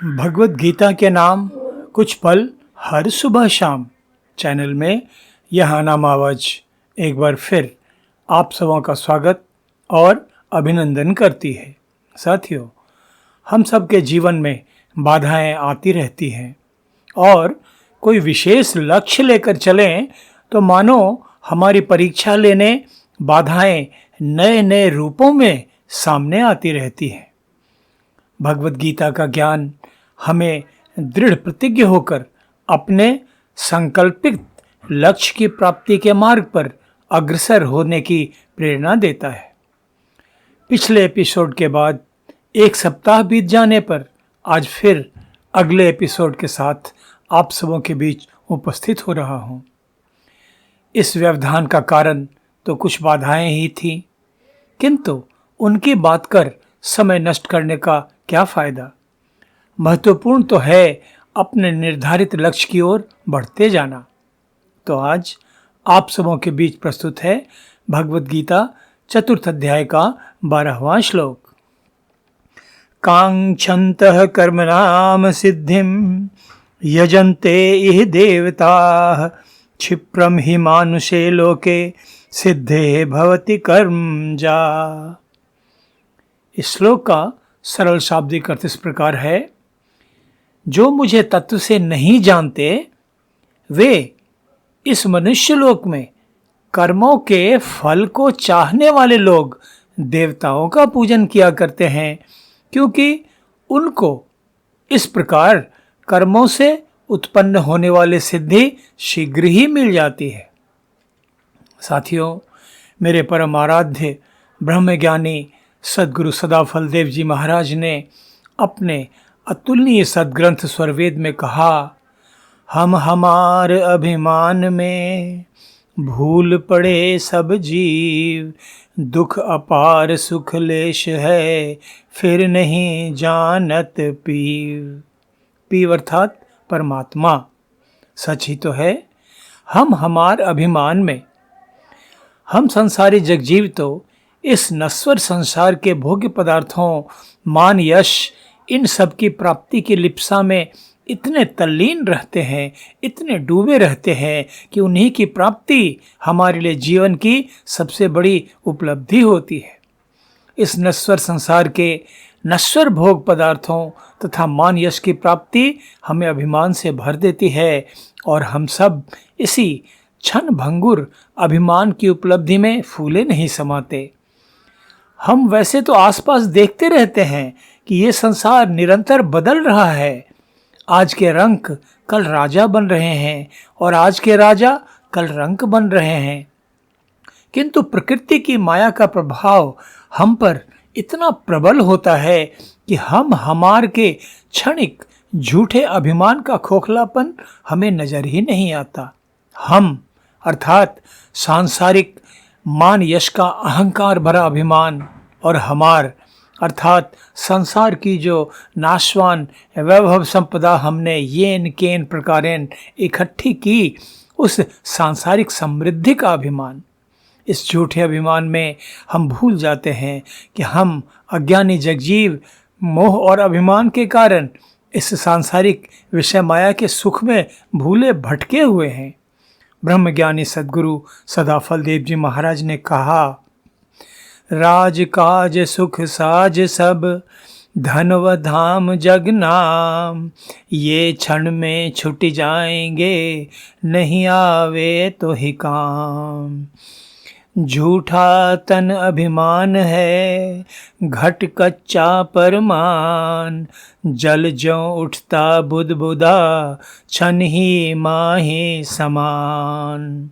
भगवत गीता के नाम कुछ पल हर सुबह शाम चैनल में यह नाम आवाज एक बार फिर आप सबों का स्वागत और अभिनंदन करती है। साथियों, हम सबके जीवन में बाधाएं आती रहती हैं और कोई विशेष लक्ष्य लेकर चलें तो मानो हमारी परीक्षा लेने बाधाएं नए नए रूपों में सामने आती रहती हैं। भगवत गीता का ज्ञान हमें दृढ़ प्रतिज्ञ होकर अपने संकल्पित लक्ष्य की प्राप्ति के मार्ग पर अग्रसर होने की प्रेरणा देता है। पिछले एपिसोड के बाद एक सप्ताह बीत जाने पर आज फिर अगले एपिसोड के साथ आप सबों के बीच उपस्थित हो रहा हूँ। इस व्यवधान का कारण तो कुछ बाधाएं ही थी, किंतु उनकी बात कर समय नष्ट करने का क्या फायदा। महत्वपूर्ण तो है अपने निर्धारित लक्ष्य की ओर बढ़ते जाना। तो आज आप सबों के बीच प्रस्तुत है भगवत गीता चतुर्थ अध्याय का 12वां श्लोक। कांक्षन्तः कर्मणाम सिद्धिं यजन्ते इह देवताः क्षिप्रम हि मानुषे लोके सिद्धे भवति कर्मजा। इस श्लोक का सरल शाब्दिक अर्थ इस प्रकार है, जो मुझे तत्व से नहीं जानते वे इस मनुष्य लोक में कर्मों के फल को चाहने वाले लोग देवताओं का पूजन किया करते हैं, क्योंकि उनको इस प्रकार कर्मों से उत्पन्न होने वाले सिद्धि शीघ्र ही मिल जाती है। साथियों, मेरे परम आराध्य ब्रह्मज्ञानी सद्गुरु सदाफल देव जी महाराज ने अपने अतुलनीय सद्ग्रंथ स्वरवेद में कहा, हम हमार अभिमान में भूल पड़े सब जीव, दुख अपार सुख लेश है फिर नहीं जानत पीव। पीव अर्थात परमात्मा। सच ही तो है, हम हमार अभिमान में। हम संसारी जगजीव तो इस नश्वर संसार के भोग्य पदार्थों, मान यश, इन सब की प्राप्ति की लिप्सा में इतने तल्लीन रहते हैं, इतने डूबे रहते हैं कि उन्हीं की प्राप्ति हमारे लिए जीवन की सबसे बड़ी उपलब्धि होती है। इस नश्वर संसार के नश्वर भोग पदार्थों तथा मान यश की प्राप्ति हमें अभिमान से भर देती है और हम सब इसी क्षण भंगुर अभिमान की उपलब्धि में फूले नहीं समाते। हम वैसे तो आसपास देखते रहते हैं कि ये संसार निरंतर बदल रहा है। आज के रंक कल राजा बन रहे हैं और आज के राजा कल रंक बन रहे हैं, किंतु प्रकृति की माया का प्रभाव हम पर इतना प्रबल होता है कि हम हमार के क्षणिक झूठे अभिमान का खोखलापन हमें नजर ही नहीं आता। हम अर्थात सांसारिक मान यश का अहंकार भरा अभिमान और हमार अर्थात संसार की जो नाशवान वैभव संपदा हमने येन केन प्रकारेण इकट्ठी की, उस सांसारिक समृद्धि का अभिमान। इस झूठे अभिमान में हम भूल जाते हैं कि हम अज्ञानी जगजीव मोह और अभिमान के कारण इस सांसारिक विषय माया के सुख में भूले भटके हुए हैं। ब्रह्मज्ञानी सद्गुरु सदाफल देव जी महाराज ने कहा, राज काज सुख साज सब धन व धाम जग नाम, ये क्षण में छुट जाएंगे नहीं आवे तो ही काम। झूठा तन अभिमान है घट कच्चा परमान, जल ज्यों उठता बुदबुदा क्षण ही माही समान।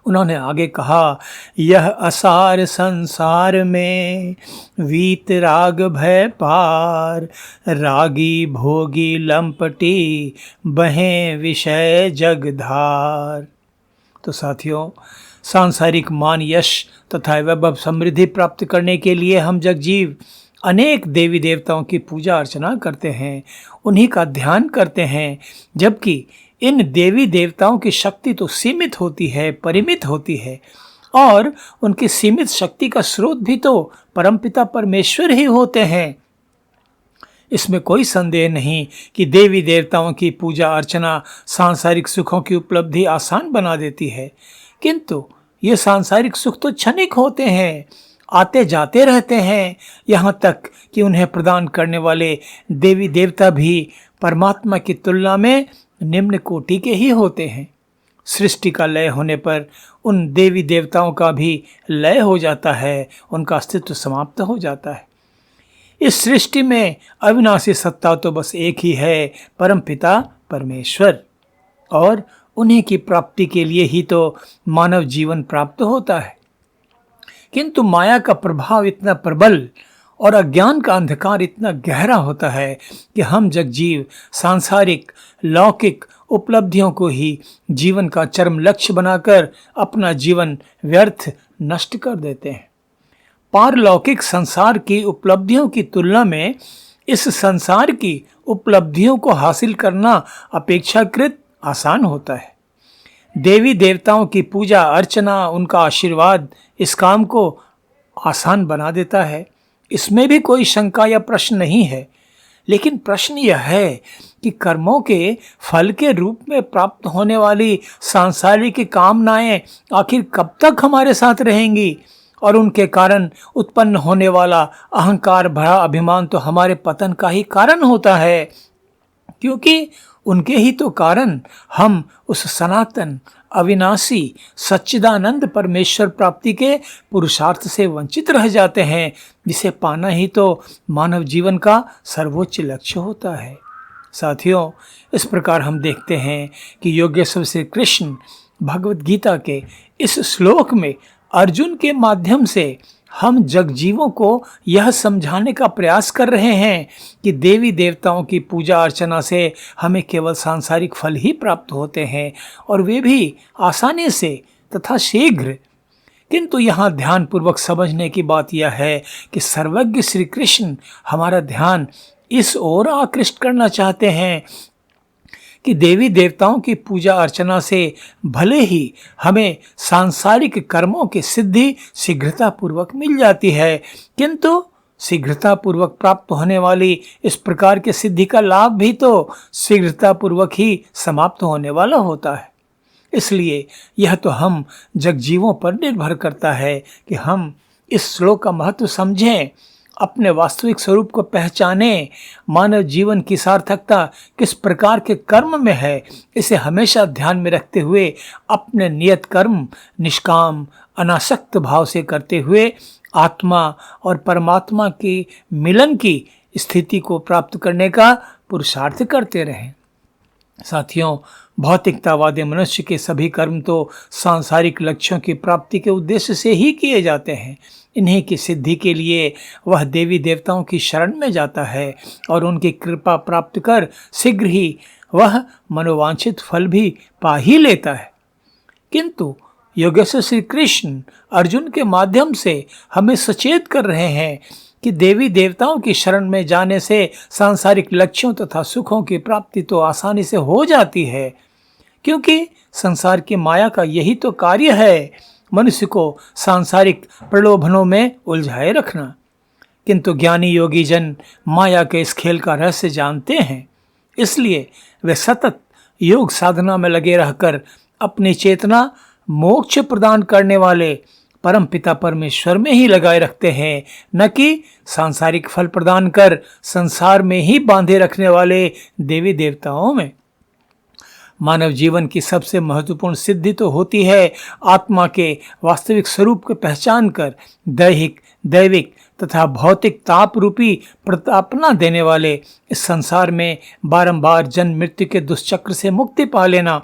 उन्होंने आगे कहा, यह असार संसार में वीत राग भय पार, रागी भोगी लंपटी बहें विषय जगधार। तो साथियों, सांसारिक मान यश तथा वैभव समृद्धि प्राप्त करने के लिए हम जगजीव अनेक देवी देवताओं की पूजा अर्चना करते हैं, उन्हीं का ध्यान करते हैं, जबकि इन देवी देवताओं की शक्ति तो सीमित होती है, परिमित होती है, और उनकी सीमित शक्ति का स्रोत भी तो परमपिता परमेश्वर ही होते हैं। इसमें कोई संदेह नहीं कि देवी देवताओं की पूजा अर्चना सांसारिक सुखों की उपलब्धि आसान बना देती है, किंतु ये सांसारिक सुख तो क्षणिक होते हैं, आते जाते रहते हैं। यहाँ तक कि उन्हें प्रदान करने वाले देवी देवता भी परमात्मा की तुलना में निम्न कोटि के ही होते हैं। सृष्टि का लय होने पर उन देवी देवताओं का भी लय हो जाता है, उनका अस्तित्व समाप्त हो जाता है। इस सृष्टि में अविनाशी सत्ता तो बस एक ही है, परमपिता परमेश्वर, और उन्हीं की प्राप्ति के लिए ही तो मानव जीवन प्राप्त होता है। किंतु माया का प्रभाव इतना प्रबल और अज्ञान का अंधकार इतना गहरा होता है कि हम जगजीव सांसारिक लौकिक उपलब्धियों को ही जीवन का चरम लक्ष्य बनाकर अपना जीवन व्यर्थ नष्ट कर देते हैं। पारलौकिक संसार की उपलब्धियों की तुलना में इस संसार की उपलब्धियों को हासिल करना अपेक्षाकृत आसान होता है। देवी देवताओं की पूजा अर्चना, उनका आशीर्वाद इस काम को आसान बना देता है, इसमें भी कोई शंका या प्रश्न नहीं है। लेकिन प्रश्न यह है कि कर्मों के फल के रूप में प्राप्त होने वाली सांसारिक कामनाएं आखिर कब तक हमारे साथ रहेंगी, और उनके कारण उत्पन्न होने वाला अहंकार भरा अभिमान तो हमारे पतन का ही कारण होता है, क्योंकि उनके ही तो कारण हम उस सनातन अविनाशी सच्चिदानंद परमेश्वर प्राप्ति के पुरुषार्थ से वंचित रह जाते हैं, जिसे पाना ही तो मानव जीवन का सर्वोच्च लक्ष्य होता है। साथियों, इस प्रकार हम देखते हैं कि योगेश्वर श्री कृष्ण भगवत गीता के इस श्लोक में अर्जुन के माध्यम से हम जगजीवों को यह समझाने का प्रयास कर रहे हैं कि देवी देवताओं की पूजा अर्चना से हमें केवल सांसारिक फल ही प्राप्त होते हैं, और वे भी आसानी से तथा शीघ्र। किंतु यहाँ ध्यानपूर्वक समझने की बात यह है कि सर्वज्ञ श्री कृष्ण हमारा ध्यान इस ओर आकृष्ट करना चाहते हैं कि देवी देवताओं की पूजा अर्चना से भले ही हमें सांसारिक कर्मों की सिद्धि शीघ्रतापूर्वक मिल जाती है, किंतु शीघ्रतापूर्वक प्राप्त होने वाली इस प्रकार के सिद्धि का लाभ भी तो शीघ्रतापूर्वक ही समाप्त होने वाला होता है। इसलिए यह तो हम जगजीवों पर निर्भर करता है कि हम इस श्लोक का महत्व समझें, अपने वास्तविक स्वरूप को पहचानें। मानव जीवन की सार्थकता किस प्रकार के कर्म में है, इसे हमेशा ध्यान में रखते हुए अपने नियत कर्म निष्काम अनासक्त भाव से करते हुए आत्मा और परमात्मा की मिलन की स्थिति को प्राप्त करने का पुरुषार्थ करते रहें। साथियों, भौतिकतावादी मनुष्य के सभी कर्म तो सांसारिक लक्ष्यों की प्राप्ति के उद्देश्य से ही किए जाते हैं। इन्हीं की सिद्धि के लिए वह देवी देवताओं की शरण में जाता है और उनकी कृपा प्राप्त कर शीघ्र ही वह मनोवांछित फल भी पा ही लेता है। किंतु योगेश्वर श्री कृष्ण अर्जुन के माध्यम से हमें सचेत कर रहे हैं कि देवी देवताओं की शरण में जाने से सांसारिक लक्ष्यों तथा सुखों की प्राप्ति तो आसानी से हो जाती है, क्योंकि संसार की माया का यही तो कार्य है, मनुष्य को सांसारिक प्रलोभनों में उलझाए रखना। किंतु ज्ञानी योगी जन माया के इस खेल का रहस्य जानते हैं, इसलिए वे सतत योग साधना में लगे रहकर अपनी चेतना मोक्ष प्रदान करने वाले परम पिता परमेश्वर में ही लगाए रखते हैं, न कि सांसारिक फल प्रदान कर संसार में ही बांधे रखने वाले देवी देवताओं में। मानव जीवन की सबसे महत्वपूर्ण सिद्धि तो होती है आत्मा के वास्तविक स्वरूप को पहचान कर दैहिक दैविक तथा भौतिक ताप रूपी प्रतापना देने वाले इस संसार में बारंबार जन्म मृत्यु के दुष्चक्र से मुक्ति पा लेना।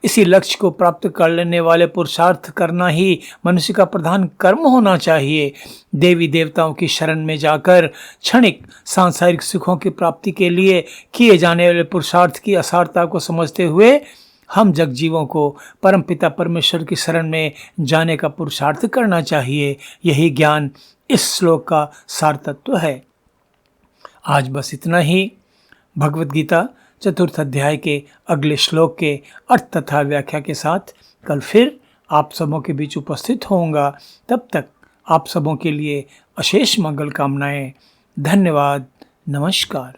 इसी लक्ष्य को प्राप्त कर लेने वाले पुरुषार्थ करना ही मनुष्य का प्रधान कर्म होना चाहिए। देवी देवताओं की शरण में जाकर क्षणिक सांसारिक सुखों की प्राप्ति के लिए किए जाने वाले पुरुषार्थ की असारता को समझते हुए हम जगजीवों को परमपिता परमेश्वर की शरण में जाने का पुरुषार्थ करना चाहिए। यही ज्ञान इस श्लोक का सार तत्व है। आज बस इतना ही। भगवत गीता चतुर्थ अध्याय के अगले श्लोक के अर्थ तथा व्याख्या के साथ कल फिर आप सबों के बीच उपस्थित होऊंगा। तब तक आप सबों के लिए अशेष मंगल कामनाएं। धन्यवाद। नमस्कार।